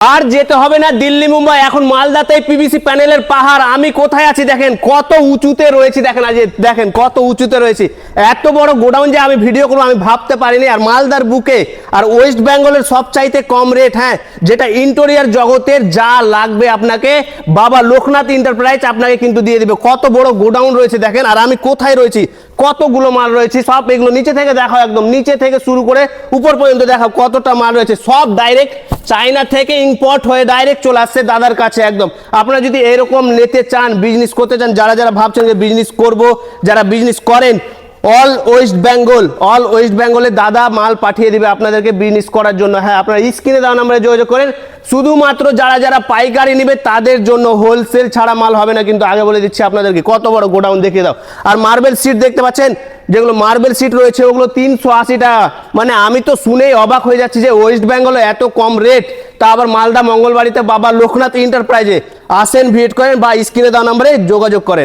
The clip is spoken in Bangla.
আর যেতে হবে না দিল্লি মুম্বাই, এখন মালদাতেই পিভিসি প্যানেলের পাহাড়। আমি কোথায় আছি দেখেন, কত উঁচুতে রয়েছি দেখেন। আজ দেখেন কত উঁচুতে রয়েছি। এত বড় গোডাউন যে আমি ভিডিও করবো আমি ভাবতে পারিনি। আর মালদার বুকে, আর ওয়েস্ট বেঙ্গলের সবচাইতে কম রেট, হ্যাঁ, যেটা ইন্টেরিয়ার জগতের যা লাগবে আপনাকে বাবা লোকনাথ এন্টারপ্রাইজ আপনাকে কিন্তু দিয়ে দিবে। কত বড় গোডাউন রয়েছে দেখেন। আর আমি কোথায় রয়েছি, কতগুলো মাল রয়েছে, সব এগুলো নিচে থেকে দেখাও, একদম নিচে থেকে শুরু করে উপর পর্যন্ত দেখাও কতটা মাল রয়েছে। সব ডাইরেক্ট চায়না থেকে ইম্পোর্ট হয়ে ডাইরেক্ট চলে আসছে দাদার কাছে একদম। আপনারা যদি এরকম নিতে চান, বিজনেস করতে চান, যারা যারা ভাবছেন যে বিজনেস করব, যারা বিজনেস করেন, অল ওয়েস্ট বেঙ্গলে দাদা মাল পাঠিয়ে দিবে আপনাদেরকে বিজনেস করার জন্য। হ্যাঁ, আপনারা স্ক্রিনে দেওয়া নাম্বারে যোগাযোগ করেন। শুধুমাত্র যারা যারা পাইকারি নেবে তাদের জন্য, হোলসেল ছাড়া মাল হবে না কিন্তু, আগে বলে দিচ্ছি আপনাদেরকে। কত বড় গোডাউন দেখিয়ে দাও। আর মার্বেল সিট দেখতে পাচ্ছেন, যেগুলো মার্বেল সিট রয়েছে ওগুলো 380 টাকা। মানে আমি তো শুনেই অবাক হয়ে যাচ্ছি যে ওয়েস্ট বেঙ্গলে এত কম রেট, তা আবার মালদা মঙ্গলবাড়িতে বাবা লোকনাথ এন্টারপ্রাইজে। আসেন, ভিজিট করেন বা স্ক্রিনে দেওয়া নাম্বারে যোগাযোগ করেন।